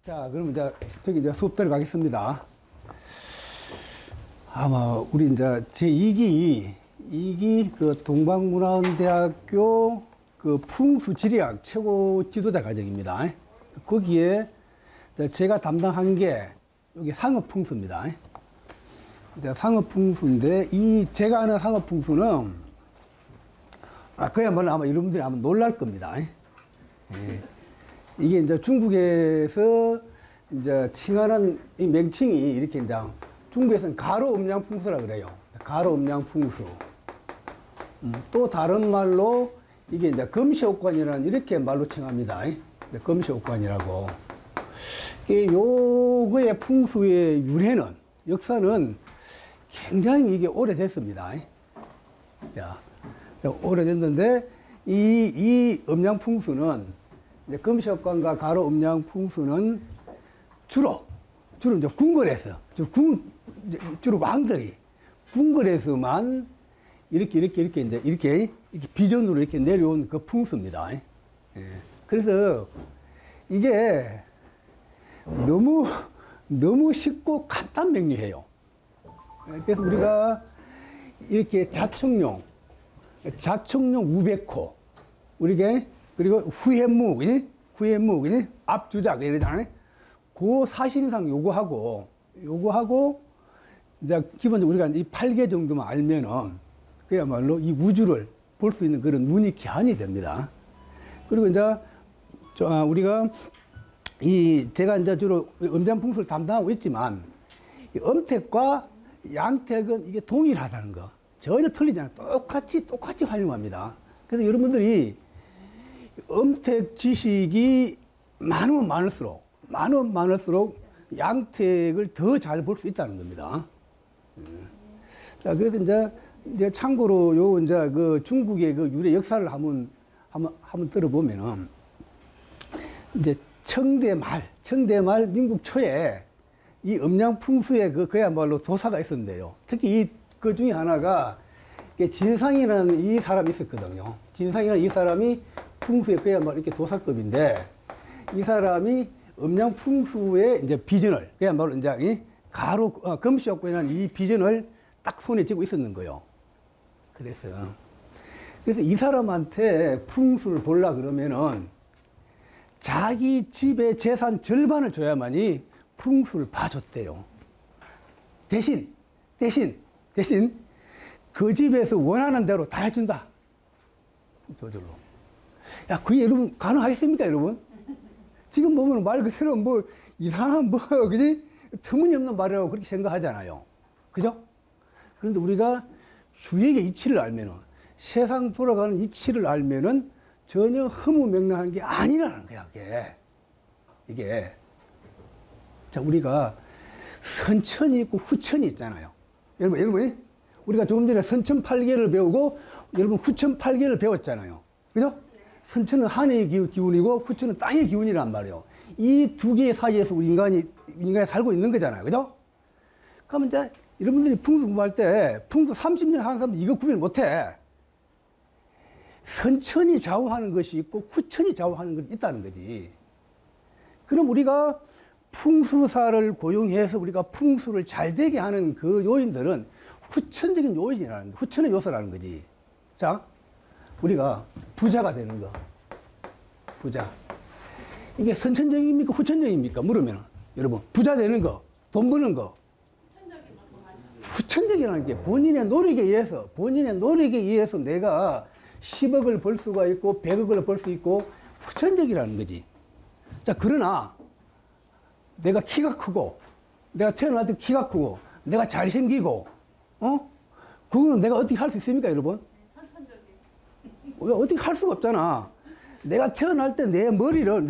자, 그럼 이제 저기 이제 수업 들어가겠습니다. 아마 우리 이제 제2기 그 동방문화원대학교 그 풍수지리학 최고 지도자 과정입니다. 거기에 제가 담당한 게 여기 상업풍수입니다. 상업풍수인데 이 제가 아는 상업풍수는 그야말로 아마 여러분들이 아마 놀랄 겁니다. 예. 이게 이제 중국에서 이제 칭하는 이 명칭이 이렇게 이제 중국에서는 가로음양풍수라 그래요. 가로음양풍수. 또 다른 말로 이게 이제 금시옥관이라는 이렇게 말로 칭합니다. 금시옥관이라고. 요거의 풍수의 유래는, 역사는 굉장히 이게 오래됐습니다. 자, 오래됐는데 이 음양풍수는 이제 금시옥관과 가로음양풍수는 주로 이제 궁궐에서 주로 왕들이 궁궐에서만 이렇게 비전으로 이렇게 내려온 그 풍수입니다. 예. 그래서 이게 너무 쉽고 간단 명료해요. 그래서 우리가 이렇게 자청룡 우백호, 그리고 후해묵, 앞주작 이러잖아요. 그 사실상 요거하고 이제 기본적으로 우리가 이 8개 정도만 알면은 그야말로 이 우주를 볼 수 있는 그런 눈이 기한이 됩니다. 그리고 이제 우리가 제가 이제 주로 음장풍수를 담당하고 있지만 이 음택과 양택은 이게 동일하다는 거 전혀 틀리지 않아요. 똑같이 활용합니다. 그래서 여러분들이 음택 지식이 많으면 많을수록 양택을 더 잘 볼 수 있다는 겁니다. 자, 그래서 이제 참고로 이제 그 중국의 그 유래 역사를 한번 들어보면은 이제 청대말 민국 초에 이 음양풍수의 그야말로 도사가 있었는데요. 특히 그 중에 하나가 진상이라는 이 사람이 있었거든요. 진상이라는 이 사람이 풍수에 그야말로 이렇게 도사급인데 이 사람이 음양풍수의 이제 비전을 그야말로 이제 이 금시옥관이라는 이 비전을 딱 손에 쥐고 있었는 거예요. 그래서 이 사람한테 풍수를 보려 그러면은 자기 집의 재산 절반을 줘야만이 풍수를 봐줬대요. 대신 그 집에서 원하는 대로 다 해준다. 저절로. 야, 그게 여러분 가능하겠습니까, 여러분? 지금 보면 말 그대로 이상한 그지? 터무니없는 말이라고 그렇게 생각하잖아요. 그죠? 그런데 우리가 주역의 이치를 알면은, 세상 돌아가는 이치를 알면은 전혀 허무맹랑한 게 아니라는 거야, 이게. 자, 우리가 선천이 있고 후천이 있잖아요. 여러분, 우리가 조금 전에 선천팔계를 배우고, 여러분 후천팔계를 배웠잖아요. 그죠? 선천은 하늘의 기운이고, 후천은 땅의 기운이란 말이에요. 이 두 개 사이에서 우리 인간이 살고 있는 거잖아요. 그죠? 그러면 이제 여러분들이 풍수 공부할 때, 풍수 30년 하는 사람들 이거 구별 못 해. 선천이 좌우하는 것이 있고, 후천이 좌우하는 것이 있다는 거지. 그럼 우리가 풍수사를 고용해서 우리가 풍수를 잘 되게 하는 그 요인들은 후천적인 요인이라는 거, 후천의 요소라는 거지. 자, 우리가 부자가 되는 거. 부자. 이게 선천적입니까? 후천적입니까? 물으면, 여러분, 부자 되는 거, 돈 버는 거. 후천적이라는 게 본인의 노력에 의해서 내가 10억을 벌 수가 있고, 100억을 벌 수 있고, 후천적이라는 거지. 자, 그러나, 내가 키가 크고, 내가 태어날 때 키가 크고, 내가 잘생기고, 그거는 내가 어떻게 할 수 있습니까, 여러분? 왜 어떻게 할 수가 없잖아. 내가 태어날 때 내 머리를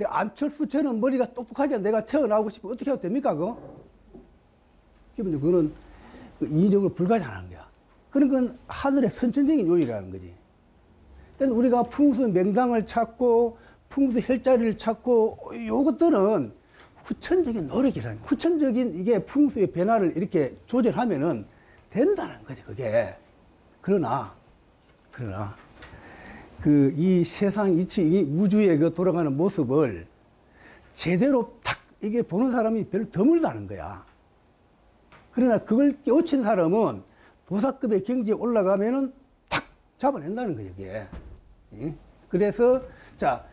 안철수처럼 머리가 똑똑하게 내가 태어나고 싶으면 어떻게 해도 됩니까, 그거? 그거는 인위적으로 불가능한 거야. 그런 건 하늘의 선천적인 요인이라는 거지. 그래서 우리가 풍수 명당을 찾고, 풍수 혈자리를 찾고, 요것들은 후천적인 노력이라는, 후천적인 이게 풍수의 변화를 이렇게 조절하면은 된다는 거지, 그게. 그러나, 이 세상 이 우주의 그 돌아가는 모습을 제대로 탁 이게 보는 사람이 별로 드물다는 거야. 그러나 그걸 깨우친 사람은 도사급의 경지에 올라가면은 탁 잡아낸다는 거예요, 이게. 그래서, 자,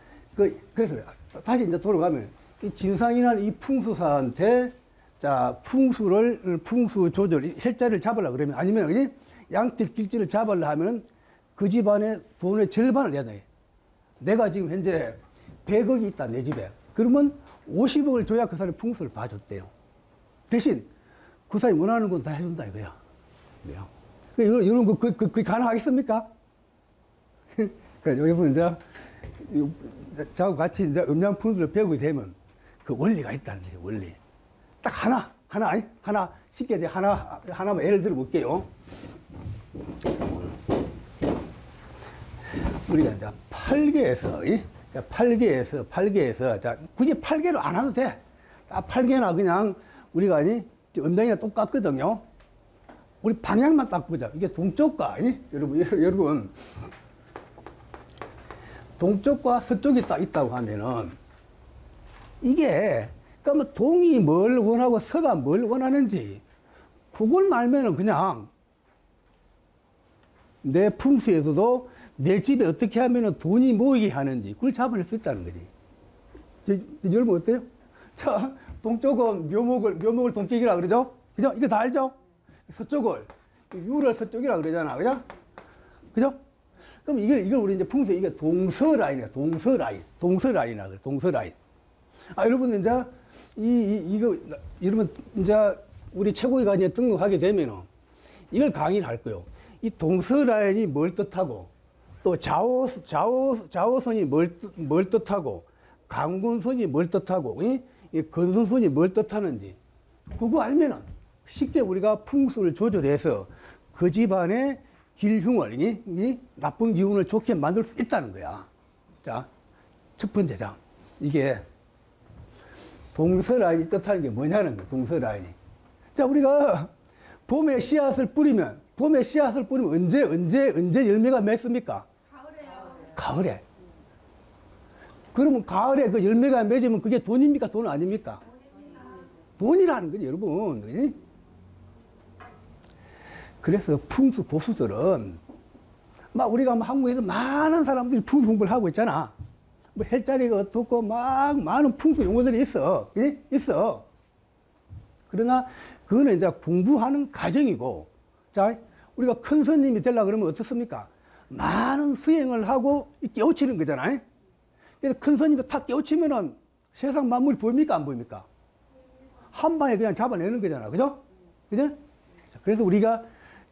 그래서 다시 이제 돌아가면 이 진상이라는 이 풍수사한테 자, 풍수 조절, 혈자를 잡으려 그러면 아니면 양뜰 길지를 잡으려 하면은 그 집안에 돈의 절반을 내야 돼. 내가 지금 현재 100억이 있다, 내 집에. 그러면 50억을 줘야 그 사람이 풍수를 봐줬대요. 대신 그 사람이 원하는 건 다 해준다 이거야. 여러분, 그게 가능하겠습니까? 그래, 여러분, 이제, 저하고 같이 이제 음양풍수를 배우게 되면 그 원리가 있다는 거죠, 원리. 딱 하나, 쉽게 이제 하나만 예를 들어 볼게요. 우리가 이제 8개에서, 자, 굳이 8개로 안 해도 돼. 딱 8개나 그냥 우리가 음양이랑 똑같거든요. 우리 방향만 딱 보자. 이게 동쪽과, 여러분, 동쪽과 서쪽이 딱 있다고 하면은, 이게, 그러니까 동이 뭘 원하고 서가 뭘 원하는지, 그걸 알면은 그냥, 내 풍수에서도 내 집에 어떻게 하면은 돈이 모이게 하는지, 그걸 잡아낼 수 있다는 거지. 여러분 어때요? 자, 동쪽은 묘목을 동쪽이라 그러죠? 그죠? 이거 다 알죠? 서쪽을 유를 서쪽이라 그러잖아, 그죠? 그죠? 그럼 이걸 우리 이제 풍수 이게 동서라인이야, 동서라인. 아, 여러분 이제 이거 여러분 이제 우리 최고위가 이제 등록하게 되면은 이걸 강의를 할 거요. 이 동서라인이 뭘 뜻하고 또 좌우선이 뭘 뜻하고 강군선이 뭘 뜻하고 이 건선선이 뭘 뜻하는지 그거 알면은 쉽게 우리가 풍수를 조절해서 그 집안의 길흉을, 이 나쁜 기운을 좋게 만들 수 있다는 거야. 자, 첫 번째자. 이게 동서라인이 뜻하는 게 뭐냐는 거야, 동서라인이. 자, 우리가 봄에 씨앗을 뿌리면 언제 열매가 맺습니까? 가을에. 그러면 가을에 그 열매가 맺으면 그게 돈입니까? 돈 아닙니까? 돈이라는 거지, 여러분. 그지? 그래서 풍수 고수들은 막 우리가 한국에서 많은 사람들이 풍수 공부를 하고 있잖아. 뭐 헬자리가 어떻고 막 많은 풍수 용어들이 있어. 그지? 있어. 그러나 그거는 이제 공부하는 과정이고, 자, 우리가 큰 스님이 되려고 그러면 어떻습니까? 많은 수행을 하고 깨우치는 거잖아요. 그래서 큰 스님이 탁 깨우치면은 세상 만물이 보입니까? 안 보입니까? 한 방에 그냥 잡아내는 거잖아. 그죠? 그죠? 그래서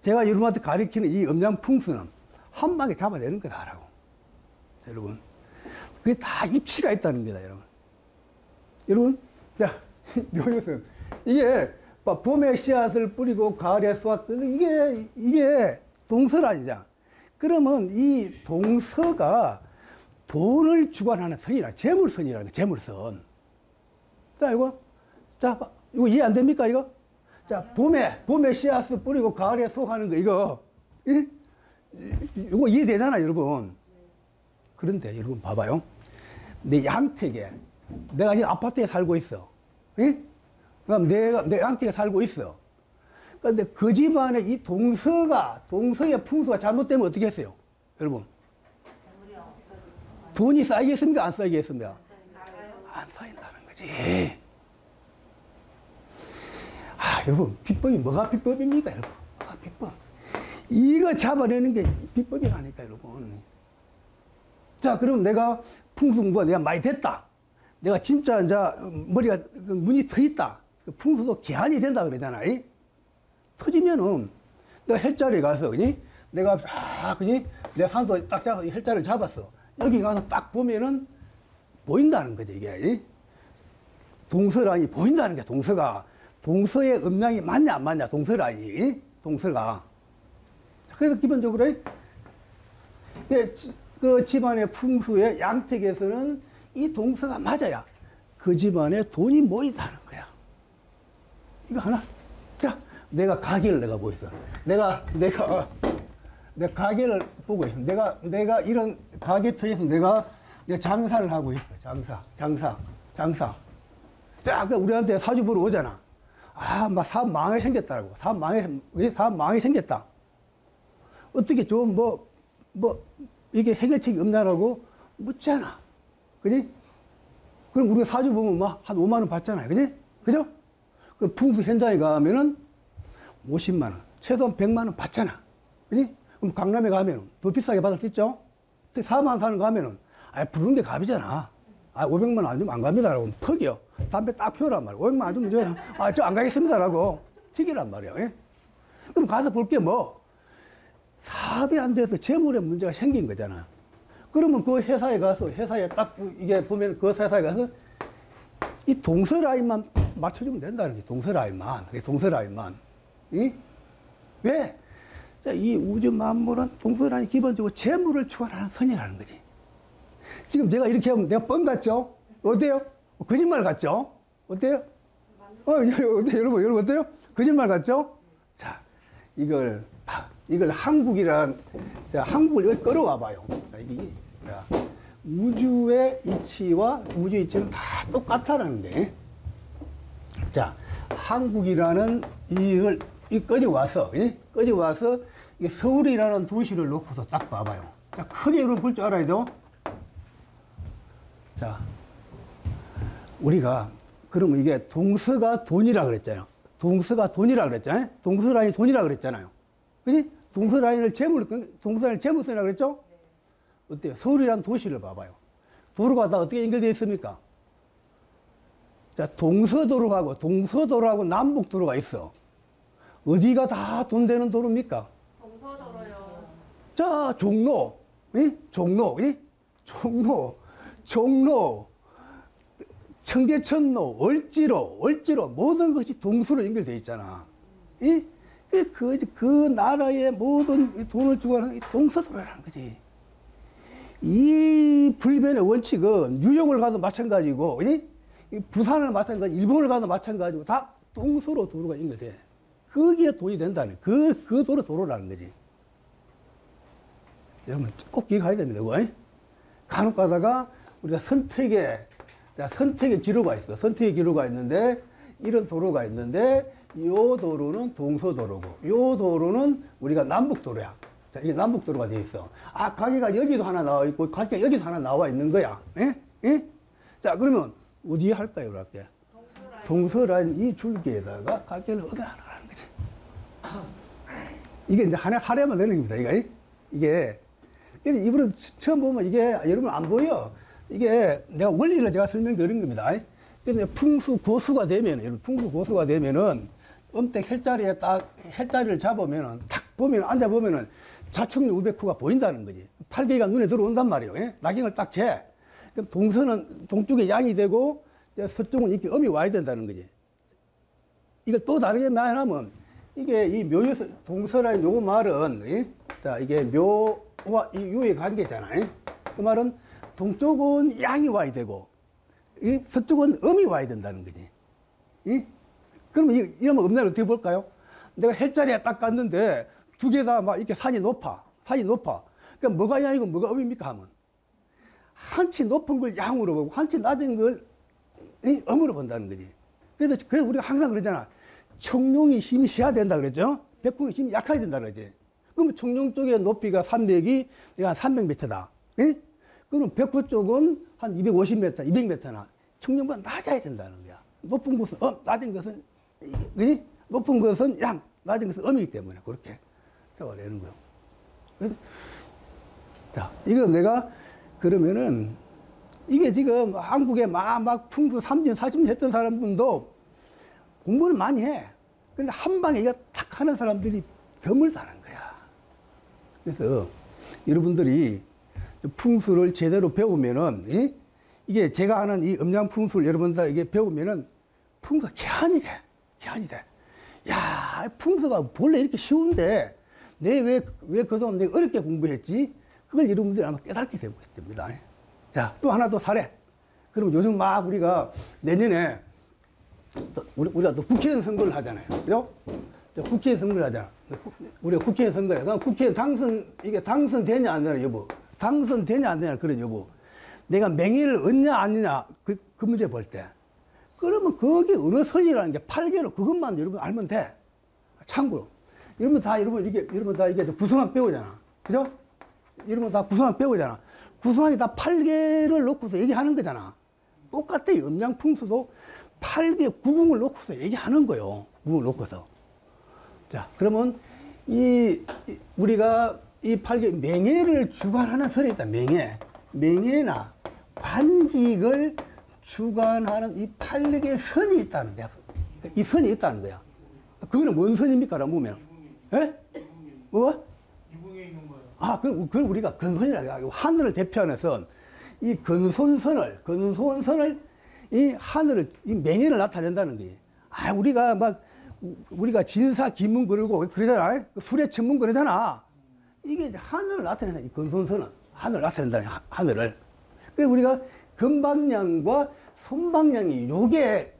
제가 여러분한테 가르치는 이 음양풍수는 한 방에 잡아내는 거다라고. 자, 여러분. 그게 다 이치가 있다는 겁니다, 여러분. 여러분, 자, 묘요선. 이게, 봄에 씨앗을 뿌리고 가을에 수확, 이게 동서라니잖아. 그러면 이 동서가 돈을 주관하는 선이라, 재물선이라는 거야, 재물선. 자, 이거 이해 안 됩니까, 이거? 자, 봄에 씨앗을 뿌리고 가을에 수확하는 거, 이거 이해되잖아, 여러분. 그런데 여러분 봐봐요. 내 양택에, 내가 지금 아파트에 살고 있어. 그럼 내 양택에 살고 있어. 그런데 그 집안에 이 동서의 풍수가 잘못되면 어떻게 했어요? 여러분. 돈이 쌓이겠습니까? 안 쌓이겠습니까? 안 쌓인다는 거지. 아, 여러분, 비법이 뭐가 비법입니까, 여러분? 뭐가 비법? 이거 잡아내는 게 비법이라니까, 여러분. 자, 그럼 내가 풍수공부가 내가 많이 됐다. 내가 진짜 이제 머리가, 문이 트있다. 풍수도 개안이 된다 그러잖아. 터지면은 내가 헬자리에 가서, 그니? 내가 쫙, 그니? 내가 산소 딱 잡아서 헬자리를 잡았어. 여기 가서 딱 보면은 보인다는 거지, 이게. 동서라인이 보인다는 게 동서가. 동서의 음양이 맞냐, 안 맞냐, 동서라인이. 동서가. 그래서 기본적으로, 그 집안의 풍수의 양택에서는 이 동서가 맞아야 그 집안에 돈이 모인다는 거야. 이거 하나. 자, 내가 가게를 내가 보였어. 내가 내 가게를 보고 있어. 내가 이런 가게터에서 내가 장사를 하고 있어. 장사. 딱 우리한테 사주 보러 오잖아. 아, 막 사업 망하게 생겼다고. 사업 망하게 생겼다. 어떻게 좀 이게 해결책이 없냐라고 묻잖아. 그지? 그럼 우리가 사주 보면 막 한 5만 원 받잖아요. 그지? 그죠? 그럼 풍수 현장에 가면은 50만 원, 최소한 100만 원 받잖아. 그지? 그럼 강남에 가면 더 비싸게 받을 수 있죠? 4만 원 사는 거 가면은, 부르는 게 갑이잖아. 500만 원 안 주면 안 갑니다라고 퍽이요. 담배 딱 피우란 말이야. 500만 원 안 주면 저 안 가겠습니다라고 튀기란 말이야. 예? 그럼 가서 볼 게 뭐? 사업이 안 돼서 재물에 문제가 생긴 거잖아. 그러면 그 회사에 가서, 회사에 딱, 이게 보면 그 회사에 가서 이 동서 라인만 맞춰주면 된다는 거지. 동서 라인만. 이? 왜? 자, 이 우주 만물은 동서 라인이 기본적으로 재물을 추구하는 선이라는 거지. 지금 제가 이렇게 하면 내가 뻥 같죠? 어때요? 거짓말 같죠? 어때요? 어때요? 여러분 어때요? 거짓말 같죠? 자, 이걸 한국을 끌어와 봐요. 자, 우주의 이치와 우주 이치는 다 똑같다는데. 자, 한국이라는 이걸 꺼져와서 이게 서울이라는 도시를 놓고서 딱 봐봐요. 자, 크게 이걸 볼 줄 알아야죠. 자, 우리가 그러면 이게 동서가 돈이라 그랬잖아요. 동서 라인이 돈이라 그랬잖아요. 그지? 동서 라인을 재물선이라 그랬죠? 어때요? 서울이라는 도시를 봐봐요. 도로가 다 어떻게 연결되어 있습니까? 자, 동서도로하고 남북도로가 있어. 어디가 다 돈 되는 도로입니까? 동서도로요. 자, 종로, 청계천로, 얼지로 모든 것이 동서로 연결되어 있잖아. 그 나라의 모든 돈을 주고 하는 동서도로라는 거지. 이 불변의 원칙은 뉴욕을 가도 마찬가지고, 부산을 마찬가지, 일본을 가도 마찬가지고, 다 동서로 도로가 연결돼. 거기에 돈이 된다는, 그 도로라는 거지. 여러분 꼭 기억해야 됩니다, 이거. 간혹 가다가 우리가 선택의 기로가 있어. 선택의 기로가 있는데, 이런 도로가 있는데, 요 도로는 동서도로고, 요 도로는 우리가 남북도로야. 자, 이게 남북도로가 돼 있어. 가게가 여기도 하나 나와 있고, 가게가 여기도 하나 나와 있는 거야. 자, 그러면 어디에 할까요, 그렇게? 동서라인 이 줄기에다가 가게를 어디 하나 하는 거지. 이게 이제 하려면 되는 겁니다, 이게. 이분은 처음 보면 이게 여러분 안 보여. 이게 내가 원리를 제가 설명드린 겁니다. 근데 풍수 고수가 되면은 음택 헬자리를 잡으면은 탁 보면 앉아보면은 자축력 우백후가 보인다는 거지. 팔개가 눈에 들어온단 말이에요. 낙경을 딱 재. 그럼 동서는 동쪽에 양이 되고 서쪽은 이렇게 음이 와야 된다는 거지. 이걸 또 다르게 말하면 이게 이 묘에서 동서라는 요 말은 자, 이게 묘와 이 유의 관계잖아요. 그 말은 동쪽은 양이 와야 되고 서쪽은 음이 와야 된다는 거지. 그러면 이러면 음란을 어떻게 볼까요? 내가 헬자리에 딱 갔는데 두 개 다 막 이렇게 산이 높아. 그러니까 뭐가 양이고 뭐가 음입니까 하면 한치 높은 걸 양으로 보고 한치 낮은 걸 음으로 본다는 거지. 그래서 우리가 항상 그러잖아. 청룡이 힘이 세야 된다 그랬죠? 백궁이 힘이 약해야 된다 그러지. 그러면 청룡 쪽의 높이가 300이 내가 한 300m다. 그럼 백호 쪽은 한 250m, 200m나 청룡보다 낮아야 된다는 거야. 높은 것은 낮은 것은 높은 것은 양, 낮은 것은 음이기 때문에 그렇게 잡아내는 거예요. 그래서 자, 이거 내가 그러면은 이게 지금 한국에 막 풍수 3진, 40진 했던 사람들도 공부를 많이 해. 근데 한 방에 이거 탁 하는 사람들이 드물다는 거야. 그래서 여러분들이 풍수를 제대로 배우면은, 이게 제가 하는 이 음양 풍수를 여러분들 이게 배우면은 풍수가 개한이 돼. 야, 풍수가 본래 이렇게 쉬운데, 왜 그동안 내가 어렵게 공부했지? 그걸 여러분들이 아마 깨닫게 되고 있습니다. 자, 또 하나 더 사례. 그럼 요즘 막 우리가 내년에 우리가 또 국회의원 선거를 하잖아요. 그죠? 국회의원 선거를 하잖아. 우리가 국회의원 선거야. 그럼 국회의원 이게 당선되냐 안 되냐 여부. 당선되냐 안 되냐 그런 여부. 내가 명예를 얻냐 아니냐 그 문제 볼 때. 그러면 거기 어느 선이라는 게 8개로 그것만 여러분 알면 돼. 참고로. 여러분 다 이게 구성학 배우잖아. 그죠? 여러분 다 구성학 배우잖아. 구성학이 다 8개를 놓고서 얘기하는 거잖아. 똑같아. 음양풍수도 8개 구궁을 놓고서 얘기하는 거예요. 구궁을 놓고서. 자, 그러면 우리가 이 8개 명예를 주관하는 선이 있다. 명예나 관직을 주관하는 이 8개 선이 있다는 거야. 이 선이 있다는 거야. 그거는 뭔 선입니까? 라고 보면. 예? 뭐? 이궁에 있는 거예요. 아, 그걸 우리가 근손이라고 하고, 하늘을 대표하는 선. 이 근손선을, 이 하늘을, 이 명예를 나타낸다는 거예요. 아, 우리가 진사, 기문 그러고 그러잖아. 수레 천문 그러잖아. 이게 이제 하늘을 나타낸다. 이 근손선은. 하늘을 나타낸다는 하늘을. 그래서 우리가 금방량과 손방량이 요게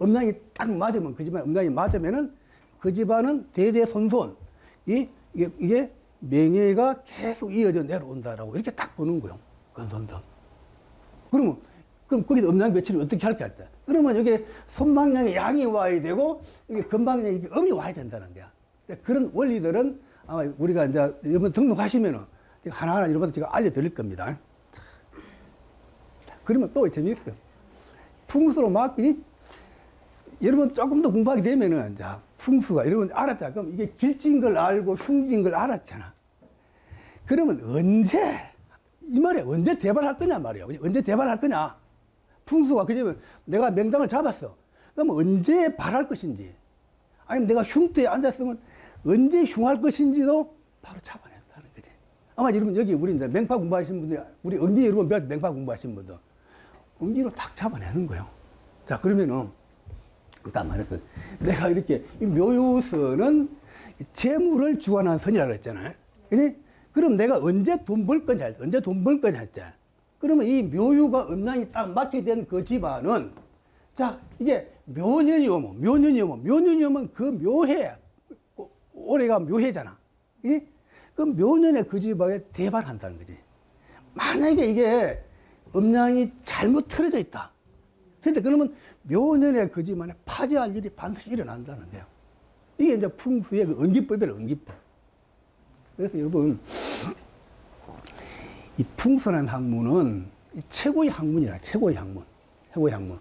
음량이 딱 맞으면, 그 집안 음량이 맞으면은 그 집안은 대대손손. 이게 명예가 계속 이어져 내려온다라고 이렇게 딱 보는 거예요. 근손등. 그럼 거기서 음양 배치를 어떻게 할까 할 때. 그러면 여기 손방량에 양이 와야 되고, 여기 금방량에 음이 와야 된다는 거야. 그런 원리들은 아마 우리가 이제 여러분 등록하시면은 하나하나 여러분들 제가 알려드릴 겁니다. 그러면 또 재미있어요. 풍수로 여러분 조금 더 공부하게 되면은, 자, 풍수가 여러분 알았잖아. 그럼 이게 길진 걸 알고 흉진 걸 알았잖아. 그러면 이 말에 언제 대발할 거냐 말이야. 언제 대발할 거냐. 풍수가 그러면 내가 명당을 잡았어. 그럼 언제 발할 것인지, 아니면 내가 흉터에 앉았으면 언제 흉할 것인지도 바로 잡아낸다는 거지. 아마 여러분 여기 우리 이제 맹파 공부하신 분들, 우리 응기 여러분 배울 때 맹파 공부하신 분들, 응기로 딱 잡아내는 거예요. 자, 그러면은 일단 말해서 내가 이렇게 이 묘유선은 재물을 주관하는 선이라고 했잖아요. 그지? 그럼 내가 언제 돈 벌 거냐 했지. 그러면 이 묘유가 음양이 딱 맞게 된 그 집안은, 자, 이게 묘년이 오면 그 묘해, 올해가 묘해잖아. 그지? 그 묘년에 그 집안에 대발한다는 거지. 만약에 이게 음양이 잘못 틀어져 있다. 근데 그러면 묘년에 그 집안에 파지할 일이 반드시 일어난다는 거예요. 이게 이제 풍수의 그 응기법이에요, 응기법. 그래서 여러분, 이 풍수라는 학문은 최고의 학문이라, 최고의 학문.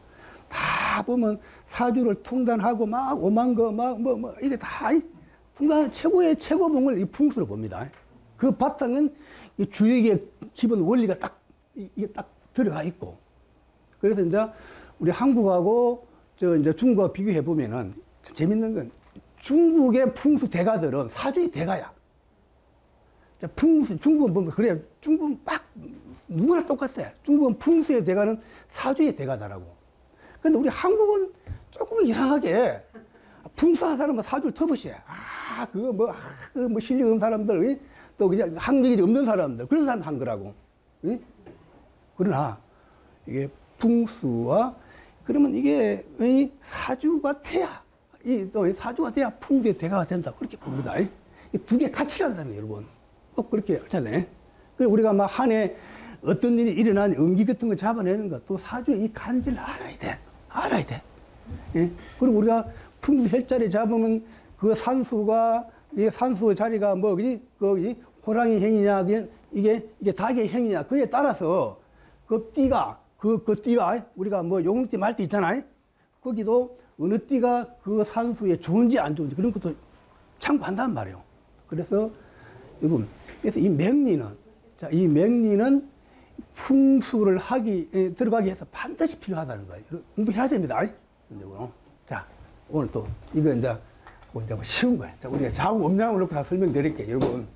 다 보면 사주를 통단하고 막 오만 거, 이게 다 통단 최고봉을 이 풍수로 봅니다. 그 바탕은 이 주역의 기본 원리가 이게 딱 들어가 있고. 그래서 이제 우리 한국하고 이제 중국하고 비교해 보면은 재밌는 건, 중국의 풍수 대가들은 사주의 대가야. 중국은 보면 그래. 중국은 누구나 똑같아. 중국은 풍수의 대가는 사주의 대가다라고. 근데 우리 한국은 조금 이상하게 풍수하는 사람은 사주를 터부시해. 그거 실력 없는 사람들, 또 그냥 학력이 없는 사람들, 그런 사람 한 거라고. 응? 그러나 이게 풍수와, 그러면 이게 사주가 돼야, 또 사주가 돼야 풍수의 대가가 된다. 그렇게 봅니다. 이 두 개 같이 간다는 거예요, 여러분. 꼭 그렇게 하잖아요. 그래서 우리가 막 한 해 어떤 일이 일어나니 응기 같은 거 잡아내는 거, 또 사주의 이 간지를 알아야 돼. 예? 그리고 우리가 풍수 혈자리 잡으면 그 산수가, 이 산수의 자리가 거기 호랑이 행이냐, 이게 닭의 행이냐, 그에 따라서 그 띠가 우리가 용띠 말띠 있잖아요. 거기도 어느 띠가 그 산수에 좋은지 안 좋은지 그런 것도 참고한단 말이에요. 그래서 여러분, 이 맹리는 풍수를 들어가기 위해서 반드시 필요하다는 거예요. 공부해야 됩니다. 자, 오늘 또 이거 이제 쉬운 거예요. 자, 우리가 좌우 음양을 놓고 다 설명드릴게요. 여러분,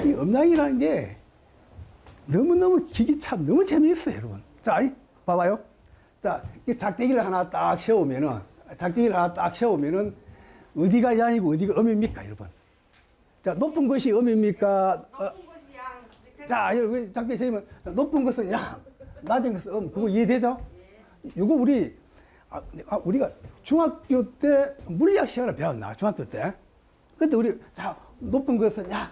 이 음양이라는 게 너무 기기참 너무 재미있어요, 여러분. 자, 봐봐요. 자, 이 작대기를 하나 딱 세우면은 어디가 양이고 어디가 음입니까, 여러분? 자, 높은 것이 음입니까? 자, 여러분, 작대기 세우면 높은 것은 양, 낮은 것은 그거 이해되죠? 이거 우리 우리가 중학교 때 물리학 시간을 배웠나, 중학교 때. 그때 우리, 자, 높은 것은 야,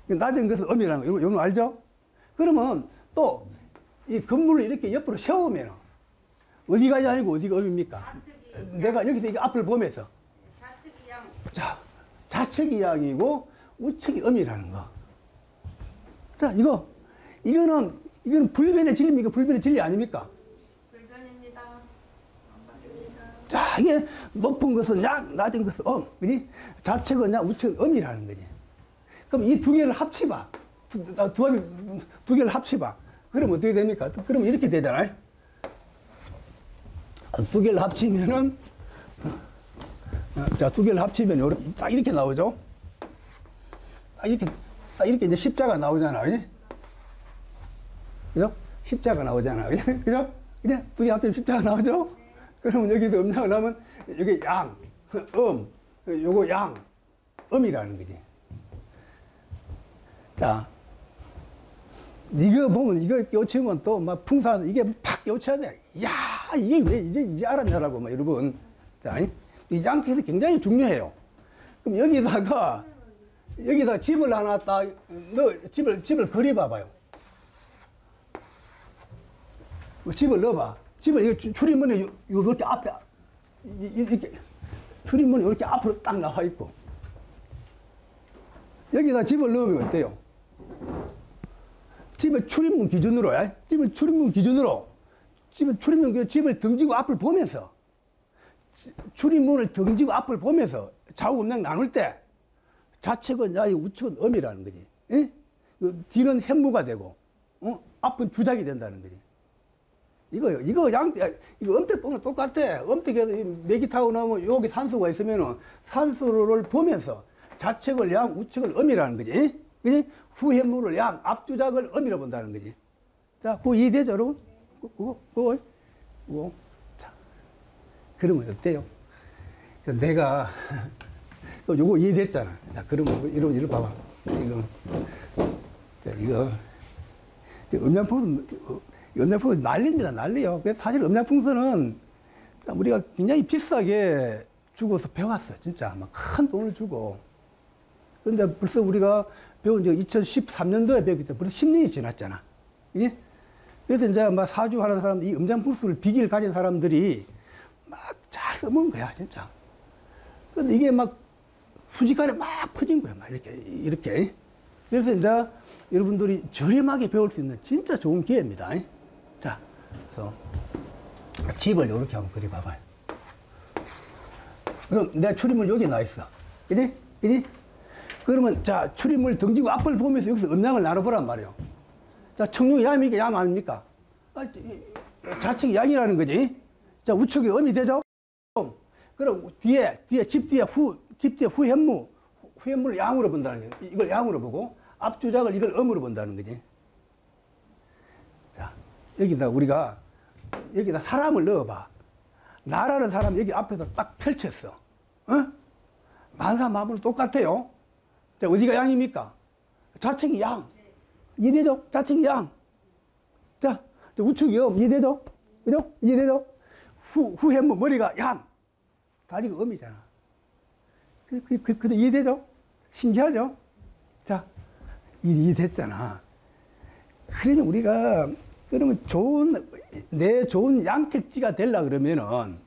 낮은 것은 음이라는 거, 이거 알죠? 그러면 또 이 건물을 이렇게 옆으로 세우면 어디가 양이고 어디가 음입니까? 내가 여기서 이게 앞을 보면서. 좌측이 양. 자, 좌측이 양이고 우측이 음이라는 거. 자, 이거는 불변의 진리입니까? 불변의 진리 아닙니까? 불변입니다. 안 바뀝니다. 자, 이게 높은 것은 양, 낮은 것은 그지? 좌측은 양, 우측은 음이라는 거지. 그럼 이 두 개를 합치봐. 두 개를 합치봐. 그럼 어떻게 됩니까? 그럼 이렇게 되잖아요. 두 개를 합치면은, 자, 두 개를 합치면 딱 이렇게 나오죠? 딱 이렇게 이제 십자가 나오잖아. 그지? 그죠? 십자가 나오잖아. 그죠? 그죠? 두 개 합치면 십자가 나오죠? 그러면 여기도 음양을 하면 여기 양, 요거 양, 음이라는 거지. 자, 이거 보면 이거 껴치면 또 막 풍산 이게 팍 껴쳐야 돼. 야, 이게 왜 이제 알았냐라고 막 여러분. 자, 이 양태에서 굉장히 중요해요. 그럼 여기다가 집을 하나 딱 집을 그려봐봐요. 집을 넣어봐. 집을 이렇게 출입문에 이렇게 앞에 이렇게 출입문이 이렇게 앞으로 딱 나와 있고 여기다 집을 넣으면 어때요? 집을 출입문 기준으로 집을 등지고 앞을 보면서 출입문을 등지고 앞을 보면서 좌우 음양 나눌 때 좌측은 야이 우측은 음이라는 거지. 예? 뒤는 현무가 되고 앞은 주작이 된다는 거지. 이거 음택법은 똑같아. 음택에서 맥이 타고 나면 여기 산수가 있으면은 산수를 보면서 좌측을 양, 우측을 음이라는 거지. 그지? 후현무를 양, 앞주작을 음이라 본다는 거지. 자, 그거 이해되죠, 여러분? 그거. 자, 그러면 어때요? 내가, 요거 이해됐잖아. 자, 그러면 이거 봐봐. 이거. 음양풍선 난리입니다, 난리요. 사실 음양풍선은 우리가 굉장히 비싸게 주고서 배웠어, 진짜. 막 큰 돈을 주고. 근데 벌써 우리가 배운 지 2013년도에 배웠기 때문에 벌써 10년이 지났잖아. 예? 그래서 이제 막 사주하는 사람들, 이 음양풍수를 비기를 가진 사람들이 막 잘 써먹은 거야, 진짜. 근데 이게 막 순식간에 막 퍼진 거야, 막 이렇게. 그래서 이제 여러분들이 저렴하게 배울 수 있는 진짜 좋은 기회입니다. 자, 그래서 집을 이렇게 한번 그려봐봐요. 그럼 내 출입문 여기 나 있어. 그지? 그지? 그러면 자, 출입문을 등지고 앞을 보면서 여기서 음양을 나눠보란 말이에요. 자, 청룡이 양입니까? 양 아닙니까? 좌측이 양이라는 거지. 자, 우측이 음이 되죠? 그럼 집 뒤에 후현무를 양으로 본다는 거예요. 이걸 양으로 보고 앞주작을 이걸 음으로 본다는 거지. 자, 우리가 여기다 사람을 넣어봐. 나라는 사람 여기 앞에서 딱 펼쳤어. 만사만물 똑같아요. 자, 어디가 양입니까? 좌측이 양. 이해되죠? 좌측이 양. 자, 우측이 음. 이해되죠? 그죠? 이해되죠? 후현무 머리가 양. 다리가 음이잖아. 이해되죠? 신기하죠? 자, 이해됐잖아. 그러면 우리가, 내 좋은 양택지가 되려고 그러면은,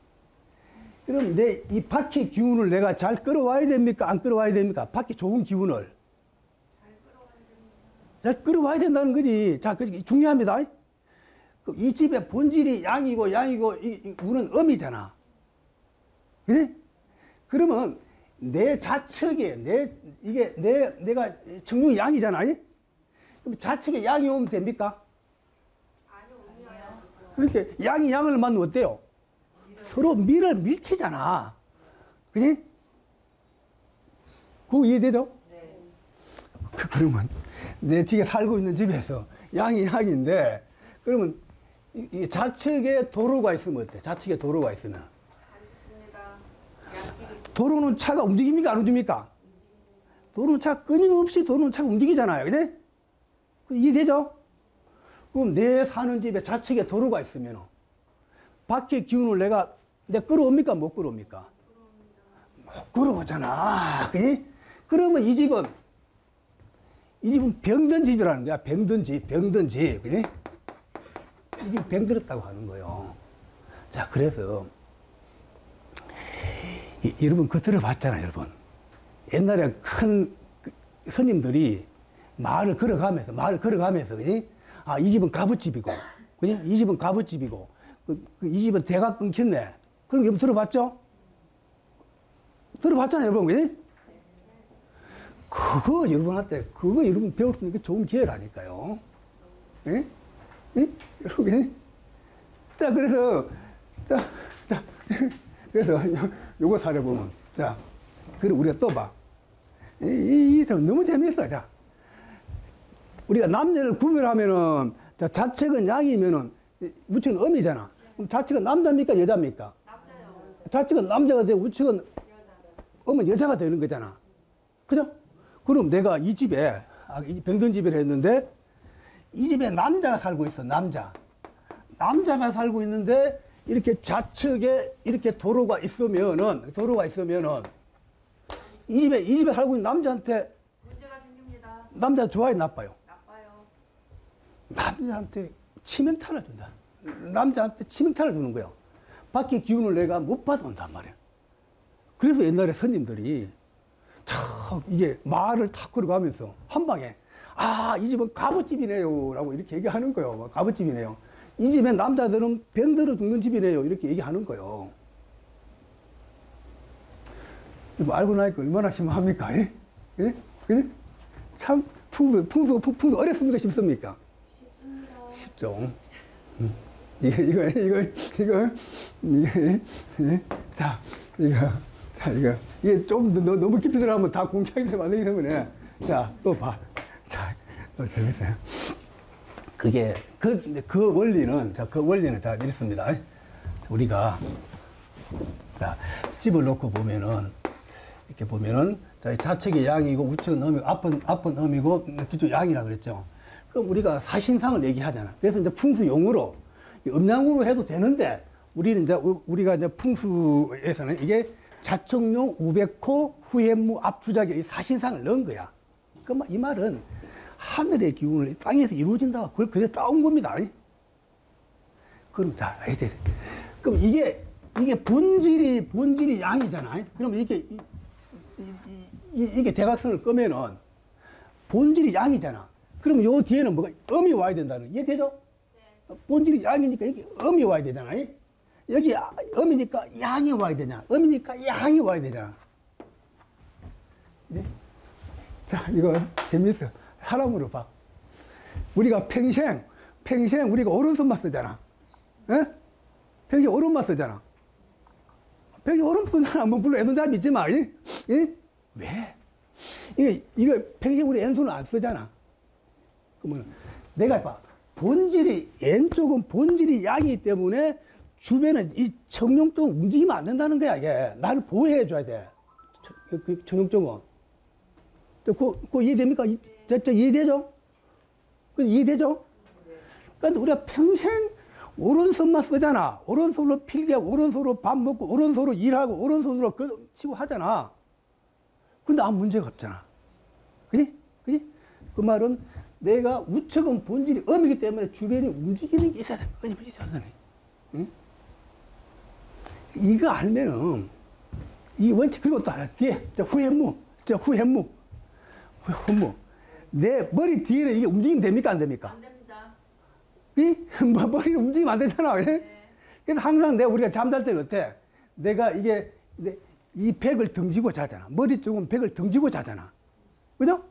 그럼 이 밖의 기운을 내가 잘 끌어와야 됩니까? 안 끌어와야 됩니까? 밖에 좋은 기운을. 잘 끌어와야 된다는 거지. 자, 그게 중요합니다. 이 집의 본질이 양이고, 이 우는 음이잖아. 그지? 그러면 내 좌측에, 내가 청룡이 양이잖아. 그럼 좌측에 양이 오면 됩니까? 아니요. 그러니까 양이 양을 만나면 어때요? 서로 밀치잖아. 그지? 그거 이해되죠? 네. 그러면 내 집에 살고 있는 집에서 양이 양인데, 그러면 이 좌측에 도로가 있으면 어때? 좌측에 도로가 있으면. 도로는 차가 움직입니까? 안 움직입니까? 도로는 차가 끊임없이 차가 움직이잖아요. 그지? 이해되죠? 그럼 내 사는 집에 좌측에 도로가 있으면 밖의 기운을 내가 끌어옵니까? 못 끌어옵니까? 못 끌어오잖아. 그지? 그러면 이 집은 병든 집이라는 거야. 병든 집. 그지? 이 집은 병들었다고 하는 거예요. 자, 그래서 여러분 그거 들어봤잖아요, 여러분. 옛날에 큰 스님들이 마을을 걸어가면서, 그지? 아, 이 집은 갑옷집이고, 그지? 이 집은 갑옷집이고, 이 집은 대가 끊겼네. 그런 거 들어봤죠? 들어봤잖아요, 여러분, 그지? 그거 여러분 배울 수 있는 게 좋은 기회라니까요. 예? 예? 여러분, 자, 그래서, 그래서 요거 사례 보면, 자, 그리고 우리가 또 봐. 참 너무 재미있어. 자, 우리가 남녀를 구별하면은, 자, 자책은 양이면은, 우측은 음이잖아. 그럼 자책은 남자입니까? 여자입니까? 남자요. 자책은 남자가 되고, 우측은 음은 여자가 되는 거잖아. 그죠? 그럼 내가 이 집에, 병든 집을 했는데, 이 집에 남자가 살고 있어, 남자가 살고 있는데, 이렇게 좌측에 이렇게 도로가 있으면은, 이 집에 살고 있는 남자한테, 문제가 생깁니다. 남자 좋아요, 나빠요? 나빠요. 남자한테 치명타를 준다. 남자한테 치명타를 주는 거예요. 밖의 기운을 내가 못 받아온단 말이에요. 그래서 옛날에 스님들이 탁 이게 말을 탁 걸어가면서 한 방에 아, 이 집은 갑옷집이네요 라고 이렇게 얘기하는 거예요. 갑옷집이네요. 이 집에 남자들은 병들어 죽는 집이네요. 이렇게 얘기하는 거예요. 이거 알고 나니까 얼마나 심합니까? 예? 예? 그지? 참 풍수 어렵습니까? 쉽습니까? 쉽죠. 이게 이게 좀 너무 깊이 들어가면 다 공개하기 때문에 때문에 자, 또 봐. 자, 또 재밌어요. 그게 그 원리는 자 이렇습니다. 우리가 자, 집을 놓고 보면은 이렇게 보면은 자, 좌측이 양이고 우측은 음이고 앞은 음이고 뒤쪽 양이라 그랬죠. 그럼 우리가 사신상을 얘기하잖아. 그래서 이제 풍수용으로 음양으로 해도 되는데 우리가 이제 풍수에서는 이게 자청용 우백호 후행무 앞주작이 사신상을 넣은 거야. 그럼 이 말은 하늘의 기운을 땅에서 이루어진다고 그걸 그대로 따온 겁니다. 그럼 자, 그럼 이게 본질이 양이잖아. 그럼 이게 대각선을 끄면은 본질이 양이잖아. 그럼 요 뒤에는 뭐가 음이 와야 된다는 이해되죠? 네. 본질이 양이니까 여기 음이 와야 되잖아. 여기 음이니까 양이 와야 되냐? 음이니까 양이 와야 되잖아. 네? 자, 이거 재밌어. 사람으로 봐. 우리가 평생 우리가 오른손만 쓰잖아. 예? 평생 오른만 쓰잖아. 평생 오른 쓰잖아. 뭐 물론 왼손잡이 있지만, 예? 왜? 이거 평생 우리 왼손을 안 쓰잖아. 그러면 내가 봐. 왼쪽은 본질이 양이기 때문에 주변은 이 청룡 쪽은 움직이면 안 된다는 거야, 이게. 나를 보호해 줘야 돼. 그 청룡 쪽은. 그거 이해됩니까? 이해되죠? 이해되죠? 그러니까 우리가 평생 오른손만 쓰잖아. 오른손으로 필기하고, 오른손으로 밥 먹고, 오른손으로 일하고, 오른손으로 치고 하잖아. 근데 아무 문제가 없잖아. 그지? 그 말은 내가 우측은 본질이 음이기 때문에 주변에 움직이는 게 있어야 돼. 있어야 돼. 응? 이거 알면은, 이 원칙, 그리고 또 뒤에, 후행무. 내 머리 뒤에는 이게 움직이면 됩니까? 안 됩니까? 안 됩니다. 머리를 움직이면 안 되잖아. 네. 그래서 항상 우리가 잠잘 때는 어때? 내가 이 백을 등지고 자잖아. 머리 쪽은 백을 등지고 자잖아. 그죠?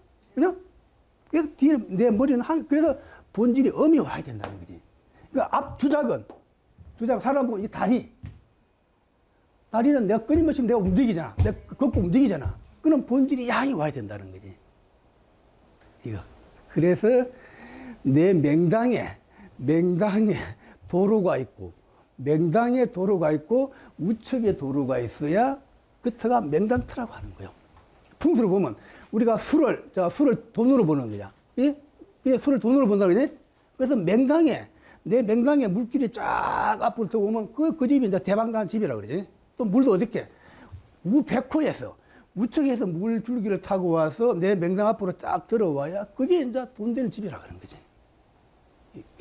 그래서 뒤에 내 머리는 그래서 본질이 음이 와야 된다는 거지. 그러니까 앞 주작 사람 보면 이 다리는 내가 끊임없이 내가 움직이잖아. 내가 걷고 움직이잖아. 그럼 본질이 양이 와야 된다는 거지. 이거. 그래서 내 맹당에 도로가 있고, 우측에 도로가 있어야 끝에가 맹당터라고 하는 거예요. 풍수를 보면 우리가 술을 돈으로 보는 거야. 예? 술을 돈으로 본다 그러지? 그래서 맹당에 내 맹장에 물길이 쫙 앞으로 들어오면 그 집이 이제 대방단 집이라 그러지. 또 물도 어떻게? 우백호에서, 우측에서 물 줄기를 타고 와서 내 맹장 앞으로 딱 들어와야 그게 이제 돈 되는 집이라 그런 거지.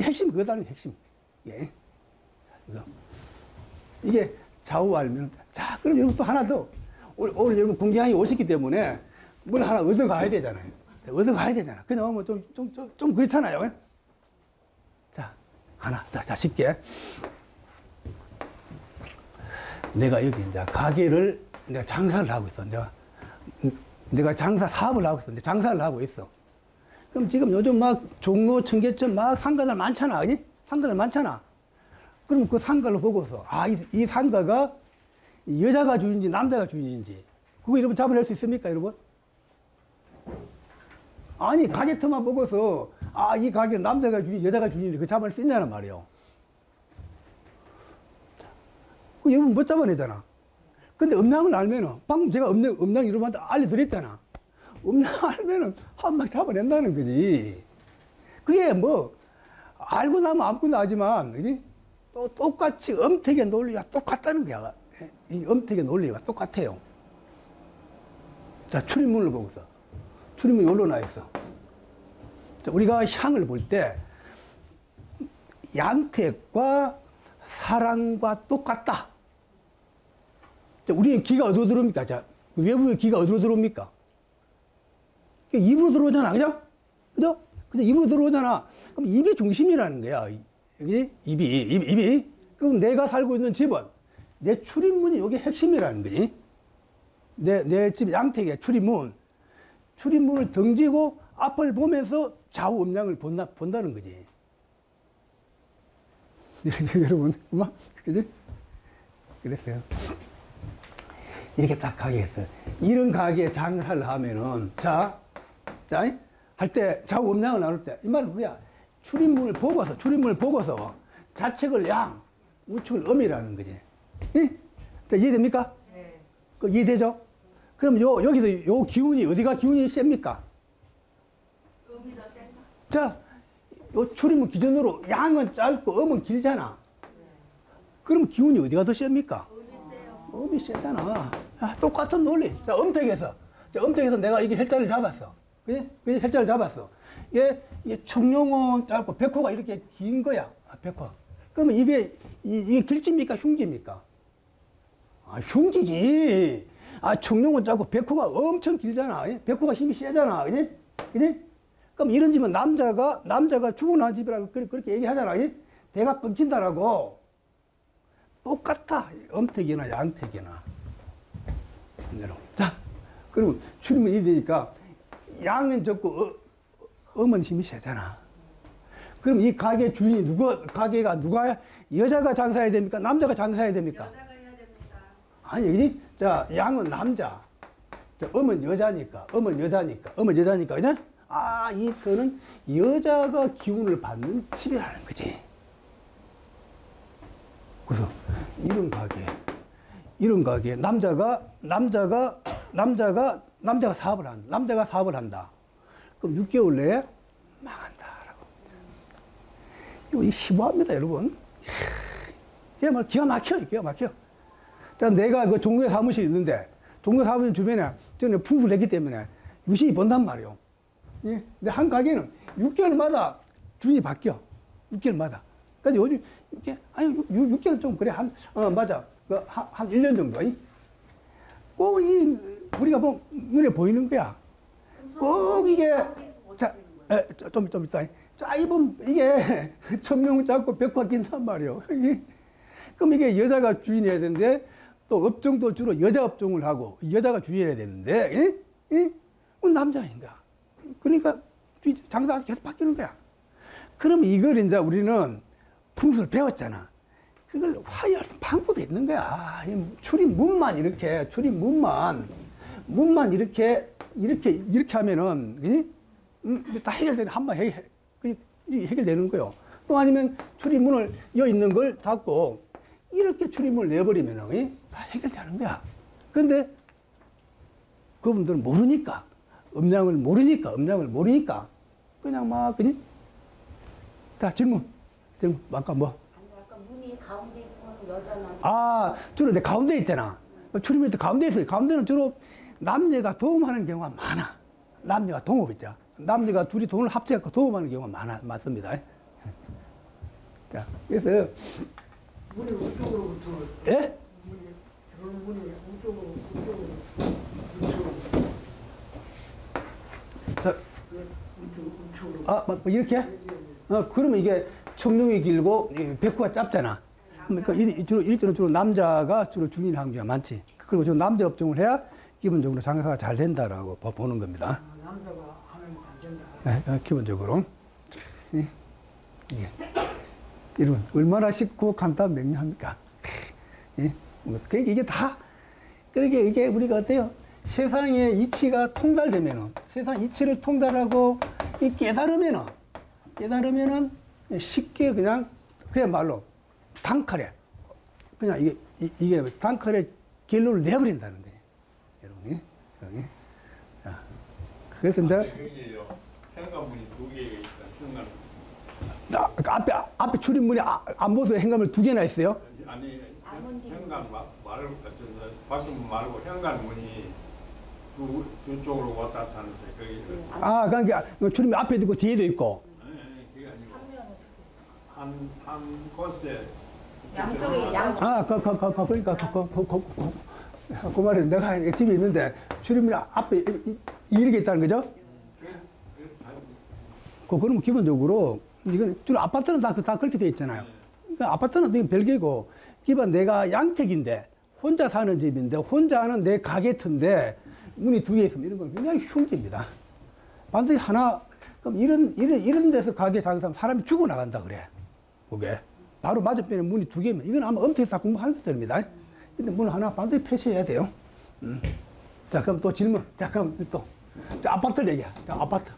핵심, 그거다, 핵심. 예. 이게 좌우 알면. 자, 그럼 여러분 또 하나 더. 오늘 여러분 공개항이 오셨기 때문에 뭘 하나 얻어가야 되잖아요. 얻어가야 되잖아. 그냥 뭐 좀 그렇잖아요. 자, 하나. 자, 쉽게. 내가 여기 이제 가게를, 내가 장사를 하고 있어. 내가 장사 사업을 하고 있어. 장사를 하고 있어. 그럼 지금 요즘 막 종로, 청계천 막 상가들 많잖아. 그지? 상가들 많잖아. 그럼 그 상가를 보고서, 아, 이 상가가 여자가 주인인지 남자가 주인인지, 그거 여러분 잡아낼 수 있습니까, 여러분? 아니, 가게터만 보고서, 아, 이 가게는 남자가 주인, 여자가 주인인지 그거 잡아낼 수 있냐는 말이에요. 그 여러분 못 잡아내잖아. 근데 음량을 알면은, 방금 제가 음량 여러분한테 알려드렸잖아. 음량 알면은 한 방 잡아낸다는 거지. 그게 뭐, 알고 나면 아무것도 하지만, 그지? 또 똑같이 엄택의 논리가 똑같다는 거야. 이 엄택의 논리가 똑같아요. 자, 출입문을 보고서. 출입문이 여기로 나 있어. 자, 우리가 향을 볼 때, 양택과 사랑과 똑같다. 자, 우리는 기가 어디로 들어옵니까? 자, 외부의 기가 어디로 들어옵니까? 입으로 들어오잖아. 그죠? 그죠? 근데 입으로 들어오잖아. 그럼 입이 중심이라는 거야. 여기 입이. 그럼 내가 살고 있는 집은 내 출입문이 여기 핵심이라는 거지. 내 집 양택의 출입문을 던지고 앞을 보면서 좌우 음량을 본다는 거지. 여러분, 그지? 그랬어요. 이렇게 딱 가게에서 이런 가게에 장사를 하면은 할 때 좌우 음량을 나눌 때 이 말은 뭐야? 출입문을 보고서 좌측을 양, 우측을 음이라는 거지. 자, 이해됩니까? 네. 그 이해되죠? 그럼 여기서 요 기운이 어디가 기운이 셉니까? 음이 더 센가? 자, 요 출입문 기준으로 양은 짧고 음은 길잖아. 그럼 기운이 어디가 더 셉니까? 음이 세요. 음이 세잖아. 똑같은 논리. 자, 음택에서 내가 이게 혈자를 잡았어. 그지? 혈자를 잡았어. 이게 청룡은 짧고 백호가 이렇게 긴 거야. 백호. 그러면 이게 길지입니까? 흉지입니까? 흉지지. 청룡은 짧고 백호가 엄청 길잖아. 백호가 힘이 세잖아. 그지? 그지? 그럼 이런 집은 남자가 죽어난 집이라고 그렇게 얘기하잖아. 대가 끊긴다라고. 똑같아. 음택이나 양택이나. 자, 그리고 출입문이 되니까 양은 적고 음은 힘이 세잖아. 그럼 이 가게 주인이 가게가 누가, 여자가 장사해야 됩니까? 남자가 장사해야 됩니까? 여자가 해야 됩니다. 아니, 그지? 자, 양은 남자. 자, 음은 여자니까. 그죠? 이 터는 여자가 기운을 받는 집이라는 거지. 그래서 이런 가게 남자가 사업을 한다. 그럼 6개월 내에 망한다라고. 이거 심오합니다, 여러분. 그야말로 기가 막혀. 자, 내가 그 종로에 사무실이 있는데, 종로 사무실 주변에 저는 풍수를 했기 때문에 유심히 본단 말이에요. 예? 근데 한 가게는 6개월마다 주인이 바뀌어. 6개월마다. 근데 요즘 6개월 좀 그래. 맞아. 한 1년 정도. 꼭 우리가 뭐 눈에 보이는 거야. 꼭 이게, 자, 좀 있다. 짧은, 이게, 청룡 잡고 백화 긴단 말이에요. 그럼 이게 여자가 주인해야 되는데, 또 업종도 주로 여자 업종을 하고, 여자가 주인해야 되는데, 그건 남자인가. 그러니까, 장사가 계속 바뀌는 거야. 그럼 이걸 이제 우리는 풍수를 배웠잖아. 그걸 화해할 수 방법이 있는 거야. 출입문만 이렇게 하면은, 그지? 다 해결되는, 한번 해결되는 거요. 또 아니면 출입문을 있는 걸 닫고, 이렇게 출입문을 내버리면은, 그지? 다 해결되는 거야. 근데, 그분들은 모르니까, 음량을 모르니까, 그냥 막, 그지? 자, 질문. 지금 아까 뭐? 아니 아까 문이 가운데 있으면 여자나 아, 주로 내 가운데 있잖아. 출입할 때 가운데 있어요. 가운데는 주로 남녀가 도움하는 경우가 많아. 남녀가 동업 있죠. 남녀가 둘이 돈을 합쳐갖고 도움하는 경우가 많습니다. 자, 그래서 문이 우쪽으로부터 예? 들어오는 문이 우쪽으로 자, 우측으로 아, 뭐 이렇게? 그러면 이게 청룡이 길고 백구가 짧잖아. 그러니까 주로 남자가 주로 주인을 하는 경우가 많지. 그리고 저 남자 업종을 해야 기본적으로 장사가 잘 된다라고 보는 겁니다. 남자가 하면 안 된다. 네, 기본적으로. 예. 여러분, 얼마나 쉽고 간단 명료합니까? 예. 그러니까 이게 다, 그러니까 이게 우리가 어때요? 세상의 이치가 통달되면은, 세상 이치를 통달하고 깨달으면은 쉽게 그야말로 단칼에, 그냥 이게 단칼에 결론을 내버린다는 거예요. 여러분이. 자, 그래서 이제, 여기에요. 현관문이 2개가 있다. 현관. 앞에 출입문이 안 보여서 현관문 2개나 있어요? 아니 아몬디. 현관 말고 밖문 말고 현관문이 두 쪽으로 왔다 갔다 하는데 거기 그러니까 출입문 앞에도 있고 뒤에도 있고. 아니 그게 아니고 한 곳에 양쪽에 그러니까 그 말이 내가 집에 있는데 출입문 앞에 이렇게 있다는 거죠? 그러면 기본적으로 이건 주로 아파트는 다 그렇게 돼 있잖아요. 그러니까 아파트는 되게 별개고 기본 내가 양택인데 혼자 사는 집인데 혼자 하는 내 가게 튼데 문이 2개 있으면 이런 건 굉장히 흉집니다. 반드시 하나 그럼 이런 데서 가게 장사하면 사람이 죽어나간다 그래. 그게 바로 맞은편에 문이 2개면 이건 아마 엄태사 공부하는 것들입니다. 근데 문 하나 반드시 폐쇄해야 돼요. 자, 그럼 또 질문. 자, 그럼 또 아파트 얘기야. 자, 아파트.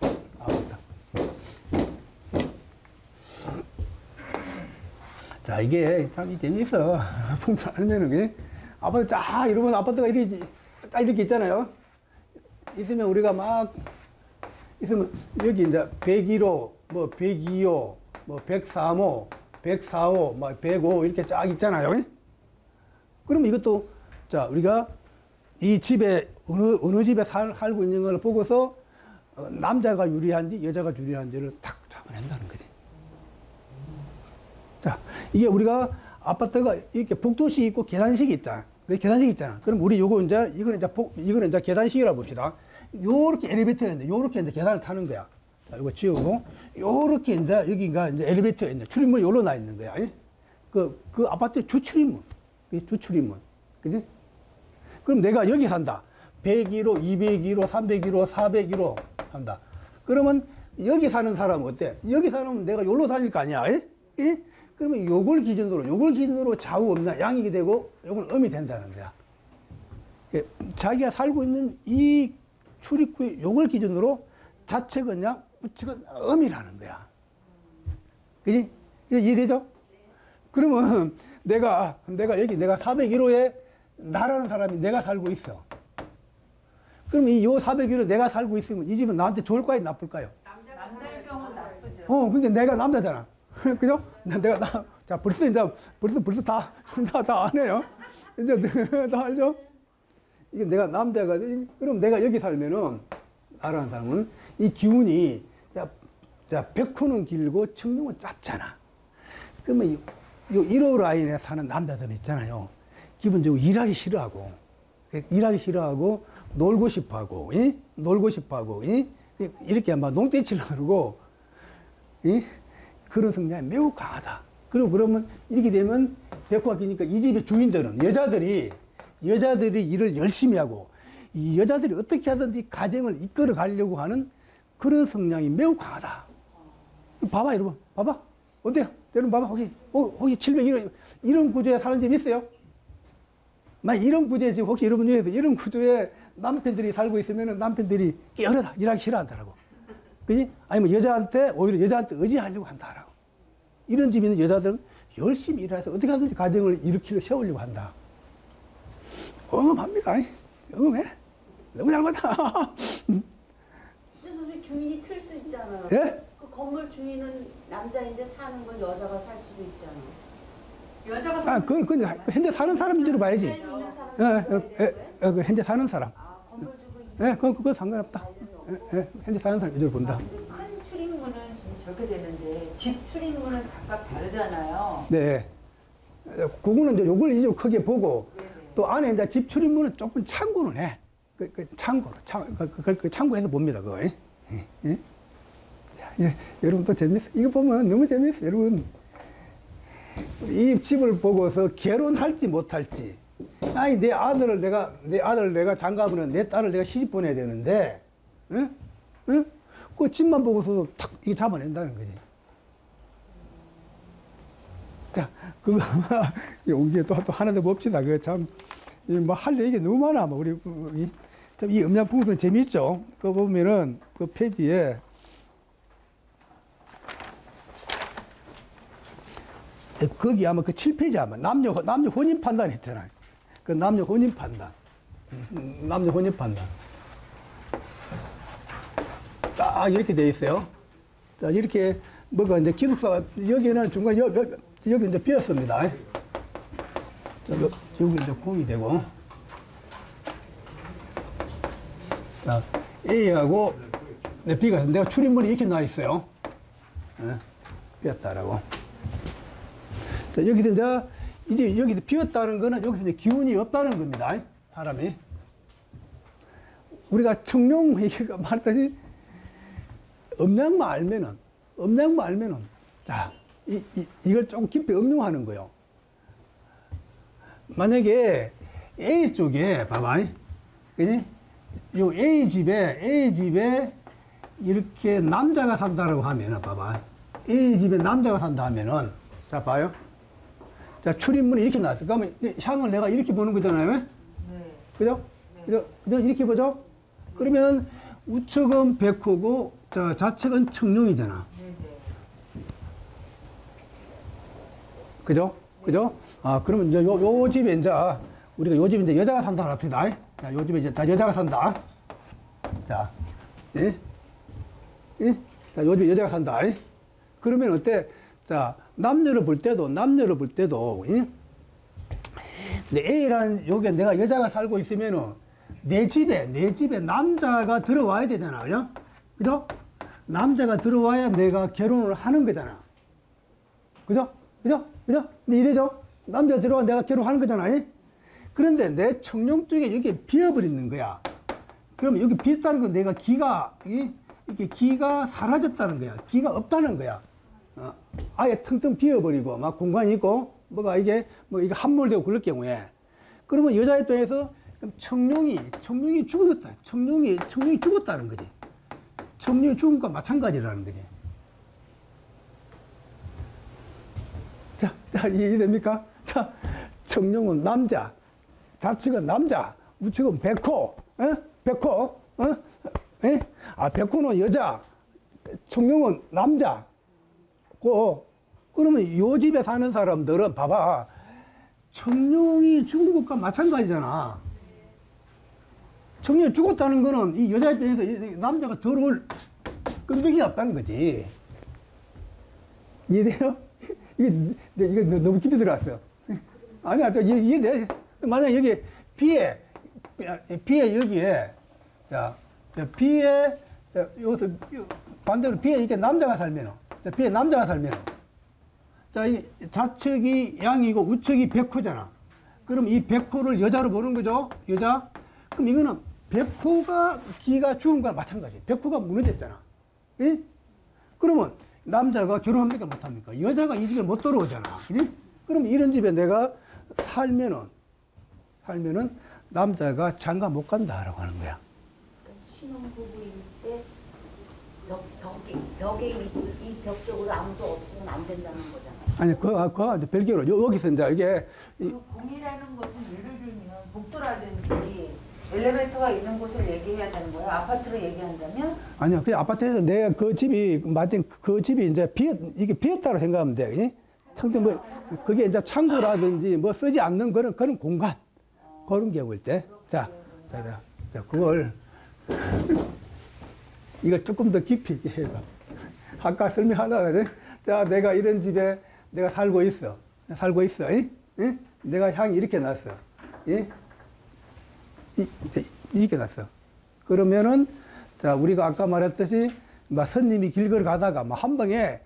자, 이게 참 재미있어. 풍수 알면은, 게 아파트 이러면 아파트가 이렇게 있잖아요. 있으면 우리가 있으면 여기 이제 101호, 102호, 103호, 104호, 105 이렇게 쫙 있잖아요. 그러면 이것도, 자, 우리가 이 집에, 어느 집에 살고 있는 걸 보고서 남자가 유리한지 여자가 유리한지를 딱 잡아낸다는 거지. 자, 이게 우리가 아파트가 이렇게 복도식 있고 계단식이 있다. 계단식 있잖아. 그럼 우리 이거는 이제 계단식이라고 봅시다. 요렇게 엘리베이터가 있는데, 요렇게 이제 계단을 타는 거야. 자, 이거 지우고, 요렇게 이제 여기가 이제 엘리베이터가 있는데, 출입문이 요로 나 있는 거야. 그 아파트의 주출입문. 주출입문. 그지? 그럼 내가 여기 산다. 101호, 201호, 301호, 401호 한다. 그러면 여기 사는 사람은 어때? 여기 사람은 내가 요로 다닐 거 아니야. 그러면 요걸 기준으로 좌우 음나 양익이 되고 요건 음이 된다는 거야. 자기가 살고 있는 이 출입구의 요걸 기준으로 좌측은 양, 우측은 음이라는 거야. 그지? 이해되죠? 그러면 내가 401호에 나라는 사람이 내가 살고 있어. 그럼 요 401호 내가 살고 있으면 이 집은 나한테 좋을까요? 나쁠까요? 남자일 경우는 나쁘죠. 그러니까 내가 남자잖아. 그죠? 벌써 다 안 해요. 이제 다 알죠? 이게 내가 남자가, 그럼 내가 여기 살면은, 나라는 사람은 이 기운이, 백호는 길고 청룡은 짧잖아. 그러면 요 1호 라인에 사는 남자들 있잖아요. 기본적으로 일하기 싫어하고, 놀고 싶어 하고, 이렇게 막 농떼치려고 그러고, 그런 성향이 매우 강하다. 그리고 그러면 이렇게 되면 백호가 기니까 이 집의 주인들은 여자들이 일을 열심히 하고 이 여자들이 어떻게 하든지 가정을 이끌어 가려고 하는 그런 성향이 매우 강하다. 봐봐, 여러분. 봐봐. 어때요? 여러분 봐봐. 혹시 701호 이런 구조에 사는 집 있어요? 이런 구조에 지금 혹시 여러분 중에서 이런 구조에 남편들이 살고 있으면 남편들이 깨어르다. 일하기 싫어한다라고. 그지? 아니면 오히려 여자한테 의지하려고 한다라고. 이런 집에 있는 여자들은 열심히 일해서 어떻게 하든지 가정을 세우려고 한다. 응음합니다. 응음해. 너무 잘 맞다. 근데 선생님 주인이 틀 수 있잖아요. 예? 그 건물 주인은 남자인데 사는 건 여자가 살 수도 있잖아. 여자가 그건 현재 사는 사람인지로 봐야지. 있는 사람 그 현재 사는 사람. 아, 건물 주고 그건 상관없다. 현재 사는 사람 위주로 본다. 큰 출입문은 지금 저렇게 되는데 집 출입문은 각각 다르잖아요. 네. 그거는 이제 요걸 위주로 크게 보고 네네. 또 안에 이제 집 출입문은 조금 참고는 해. 참고로, 참고해서 봅니다, 그거. 예? 자, 여러분 또 재밌어. 이거 보면 너무 재밌어, 여러분. 이 집을 보고서 결혼할지 못할지. 아니, 내 아들을 내가 장가보면 내 딸을 내가 시집 보내야 되는데, 응? 응? 그 집만 보고서 탁, 이게 잡아낸다는 거지. 자, 그거 아마, 여기에 또 하나 더 봅시다. 그 참, 뭐 할 얘기 너무 많아. 뭐 우리, 이 음양풍선 재미있죠? 그거 보면은 그 페이지에 거기 아마 그 7페이지 아마 남녀 혼인 판단 했잖아요. 그 남녀 혼인 판단. 남녀 혼인 판단. 딱 이렇게 돼 있어요. 자, 이렇게 뭐가 이제 기숙사가 여기는 중간 여기 이제 비었습니다. 자, 여기 이제 공이 되고. 자, A하고 B가 내가 출입문이 이렇게 나와 있어요. 비었다라고. 자, 여기서 이제 여기서 비었다는 거는 여기서 이제 기운이 없다는 겁니다. 사람이. 우리가 청룡 얘기가 말했더니 음양만 알면은 자, 이걸 조금 깊이 응용하는 거예요. 만약에 A 쪽에 봐봐. 그지? 요 A 집에 이렇게 남자가 산다라고 하면은 봐봐. A 집에 남자가 산다 하면은 자, 봐요. 자, 출입문이 이렇게 나왔어. 그러면 향을 내가 이렇게 보는 거잖아요. 네. 그죠? 그죠? 이렇게 보죠? 그러면 우측은 백호고, 좌측은 청룡이잖아. 네네. 그죠? 그죠? 그러면 이제 요 집에 이제, 우리가 요 집에 이제 여자가 산다 합시다. 자, 요 집에 이제 다 여자가 산다. 자, 예? 예? 자, 요 집에 여자가 산다. 그러면 어때? 자, 남녀를 볼 때도, 예? 근데 A라는, 요게 내가 여자가 살고 있으면은, 내 집에 남자가 들어와야 되잖아. 그죠? 그죠? 남자가 들어와야 내가 결혼을 하는 거잖아. 그죠? 그죠? 그죠? 근데 이래죠? 남자가 들어와 내가 결혼하는 거잖아. 예? 그런데 내 청룡 쪽에 여기 비어버리는 거야. 그러면 여기 비었다는 건 내가 이렇게 기가 사라졌다는 거야. 기가 없다는 거야. 아예 텅텅 비어버리고, 막 공간이 있고, 이게 함몰되고 그럴 경우에. 그러면 여자 입장에서 청룡이 죽었다. 청룡이 죽었다는 거지. 청룡이 죽은 것과 마찬가지라는 거지. 자, 이해됩니까? 자, 청룡은 남자, 좌측은 남자, 우측은 백호, 백호, 백호는 여자, 청룡은 남자. 그러면 요 집에 사는 사람들은 봐봐. 청룡이 죽은 것과 마찬가지잖아. 청룡이 죽었다는 거는 이 여자 입장에서 이 남자가 들어올 끈적이 없다는 거지. 이해돼요? 이게 너무 깊이 들어갔어요. 아니야, 이해돼. 만약 여기 B에 여기에, 자, B에, 여기서 반대로 B에 이렇게 남자가 살면은, B에 남자가 살면은, 자, 이 좌측이 양이고 우측이 백호잖아. 그럼 이 백호를 여자로 보는 거죠? 여자? 그럼 이거는 백호가 기가 죽은 거와 마찬가지. 백호가 무너졌잖아. 예? 그러면 남자가 결혼합니까? 못합니까? 여자가 이 집에 못 들어오잖아. 그지? 그럼 이런 집에 내가 살면은 남자가 장가 못 간다라고 하는 거야. 신혼부부일 때 벽에 이 벽 쪽으로 아무도 없으면 안 된다는 거잖아요. 아니, 그거 이제 별개로 여기서 이제 이게 그 공이라는 것은 예를 들면 복도라든지 엘리베이터가 있는 곳을 얘기해야 되는 거예요? 아파트로 얘기한다면? 아니요, 그냥 아파트에서 내가 그 집이 이제 이게 비었다고 생각하면 돼. 그지? 텅텅 그게 이제 창고라든지 쓰지 않는 그런 공간. 그런 경우일 때. 자, 그걸, 이걸 조금 더 깊이 해봐. 아까 설명하다가, 자, 내가 이런 집에 내가 살고 있어. 이? 예? 내가 향이 이렇게 났어. 예? 이렇게 났어. 그러면은, 자, 우리가 아까 말했듯이, 막 손님이 길 걸어가다가, 막 한 방에,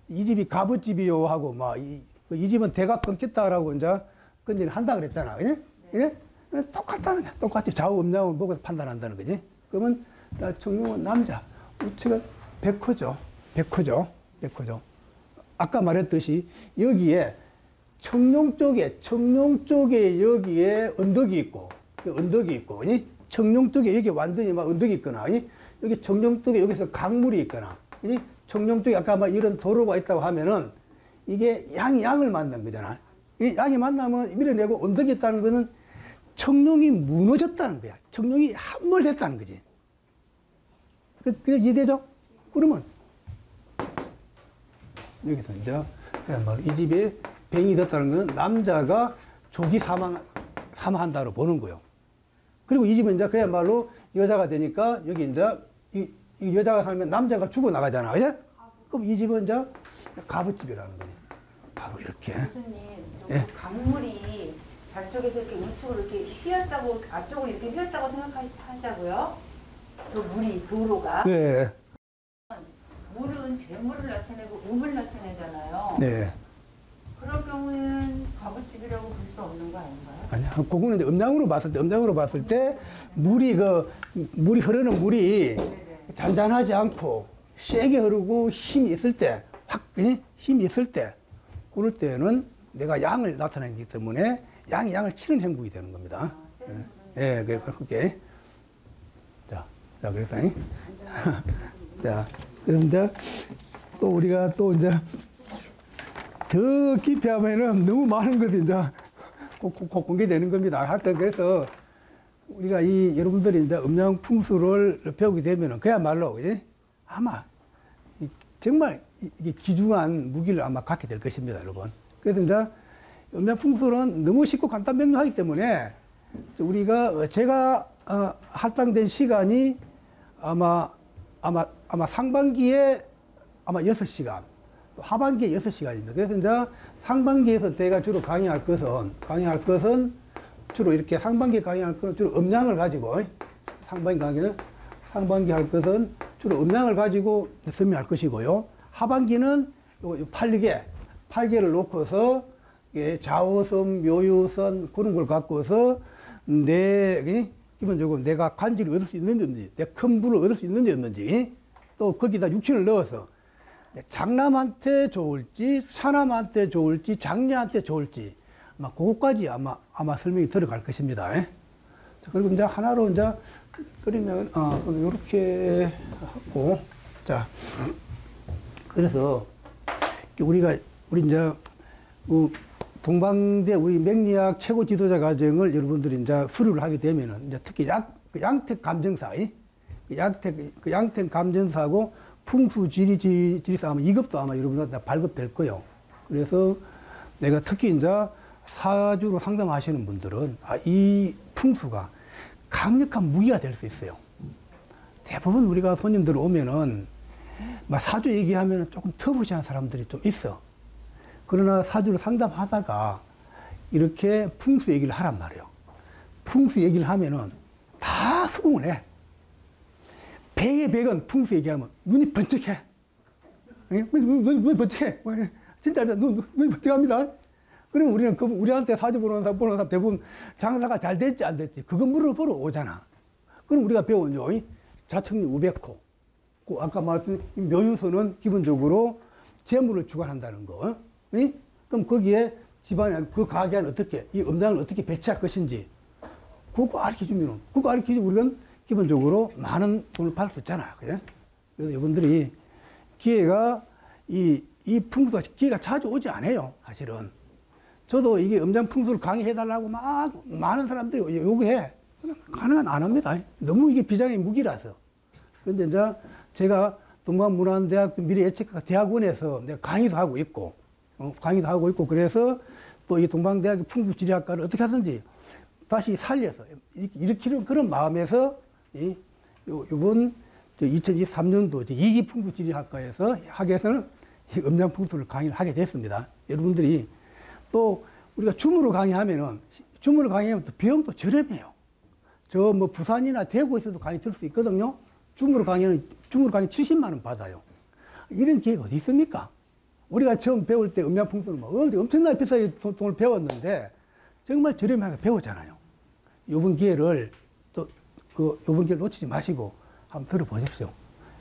이 집이 갑옷집이요 하고, 막, 이 집은 대가 끊겠다라고 이제, 근질 한다 그랬잖아. 예? 예? 똑같다는 거야. 똑같이 좌우 음양을 보고 판단한다는 거지. 그러면, 청룡은 남자. 우체가 백호죠. 아까 말했듯이, 여기에, 청룡 쪽에 여기에 언덕이 있고, 청룡 쪽에 여기 완전히 막 언덕이 있거나, 여기 청룡 쪽에 여기서 강물이 있거나, 청룡 쪽에 아까 막 이런 도로가 있다고 하면은 이게 양을 만난 거잖아. 이 양이 만나면 밀어내고 언덕이 있다는 거는 청룡이 무너졌다는 거야. 청룡이 함몰했다는 거지. 그게 이해되죠? 그러면 여기서 이제 이 집에 병이 됐다는 건 남자가 조기 사망한다로 보는 거예요. 그리고 이 집은 이제 그야말로 여자가 되니까 여기 이제 이 여자가 살면 남자가 죽어나가잖아. 그죠? 그럼 이 집은 이제 갑옷집이라는 거예요. 바로 이렇게. 교수님, 예. 강물이 저쪽에서 이렇게 우측으로 이렇게 휘었다고, 앞쪽으로 이렇게 휘었다고 생각하자고요. 그 물이, 도로가. 네. 물은 재물을 나타내고 음을 나타내잖아요. 네. 그럴 경우에는 갑옷집이라고 볼 수 없는 거 아닌가요? 아니야. 그거는 이제 음양으로 봤을 때, 물이 흐르는 물이 잔잔하지 않고, 세게 흐르고 힘이 있을 때, 힘이 있을 때, 그럴 때는 내가 양을 나타내기 때문에 양을 치는 행국이 되는 겁니다. 예, 그렇게. 자, 그래서, 자, 그럼 이제 또 우리가 또 이제 더 깊이 하면은 너무 많은 것이 이제 공개되는 겁니다. 하여튼 그래서 우리가 여러분들이 이제 음양 풍수를 배우게 되면은 그야말로, 그지? 아마 정말 이게 귀중한 무기를 아마 갖게 될 것입니다, 여러분. 그래서 이제 음양 풍수는 너무 쉽고 간단명료하기 때문에 제가 할당된 시간이 아마 상반기에 아마 6시간, 또 하반기에 6시간입니다. 그래서 이제 상반기에서 제가 주로 강의할 것은 주로 이렇게 상반기 강의할 것은 주로 음양을 가지고, 상반기 할 것은 주로 음양을 가지고 설명할 것이고요. 하반기는 8개를 놓고서 좌우선, 묘유선 그런 걸 갖고서 기본적으로 내가 관지를 얻을 수 있는지 없는지, 내 큰 부를 얻을 수 있는지 없는지, 또 거기다 육신을 넣어서 장남한테 좋을지, 차남한테 좋을지, 장녀한테 좋을지, 아마 그것까지 아마 설명이 들어갈 것입니다. 자, 그리고 이제 하나로 이제 끓이면, 이렇게 하고, 자, 그래서 우리 이제 동방대 우리 맹리학 최고 지도자 과정을 여러분들이 이제 수료를 하게 되면은 이제 특히 양택 감정사, 양택 감정사하고 풍수 지리사 아마 이것도 아마 여러분들 발급될 거예요. 그래서 내가 특히 이제 사주로 상담하시는 분들은 이 풍수가 강력한 무기가 될 수 있어요. 대부분 우리가 손님들 오면은 막 사주 얘기하면 조금 터부시한 사람들이 좀 있어. 그러나 사주를 상담하다가 이렇게 풍수 얘기를 하란 말이에요. 풍수 얘기를 하면은 다 수긍을 해. 100에 100은 풍수 얘기하면 눈이 번쩍해. 눈이 번쩍해. 진짜 눈이 번쩍합니다. 그러면 우리는 우리한테 사주 보는 사람 대부분 장사가 잘 됐지 안 됐지 그거 물어보러 오잖아. 그럼 우리가 배운 자청리 우백호, 아까 말했던 묘유소는 기본적으로 재물을 주관한다는 거. 그럼 거기에 집안에 그 가게는 어떻게 이 음양을 어떻게 배치할 것인지 그거 가르쳐주면 우리가 기본적으로 많은 돈을 받을 수 있잖아요. 그래? 그래서 여러분들이 기회가 이 풍수가 기회가 자주 오지 않아요. 사실은. 저도 이게 음양 풍수를 강의해달라고 막 많은 사람들이 요구해. 가능한 안 합니다. 너무 이게 비장의 무기라서. 그런데 이제 제가 동방문화대학 미래예측학 대학원에서 내가 강의도 하고 있고, 그래서 또 이 동방대학의 풍수지리학과를 어떻게 하든지 다시 살려서 일으키는 그런 마음에서 이번 2023년도 2기 풍수지리학과에서 학에서는 이 음양풍수를 강의를 하게 됐습니다. 여러분들이 또 우리가 줌으로 강의하면 또 비용도 저렴해요. 저 뭐 부산이나 대구에서도 강의 들을 수 있거든요. 줌으로 강의 70만 원 받아요. 이런 기회가 어디 있습니까? 우리가 처음 배울 때 음양풍수는 뭐 엄청나게 비싸게 돈을 배웠는데 정말 저렴하게 배웠잖아요. 요번 기회를 요번 기회를 놓치지 마시고 한번 들어보십시오.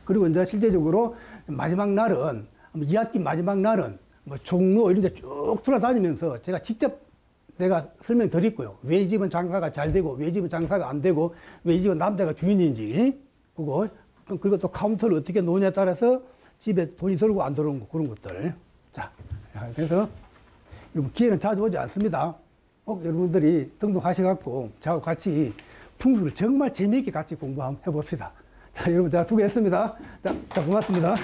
그리고 이제 실제적으로 마지막 날은 2학기 마지막 날은 뭐 종로 이런 데 쭉 돌아다니면서 제가 직접 내가 설명드리고요. 왜 이 집은 장사가 잘 되고 왜 이 집은 장사가 안 되고 왜 이 집은 남자가 주인인지 그리고 또 카운터를 어떻게 놓느냐에 따라서 집에 돈이 들어오고 안 들어오고 그런 것들. 자, 그래서 여러분 기회는 자주 오지 않습니다. 꼭 여러분들이 등록하셔갖고 저하고 같이 풍수를 정말 재미있게 같이 공부 한번 해봅시다. 자, 여러분, 자, 수고했습니다. 자, 고맙습니다.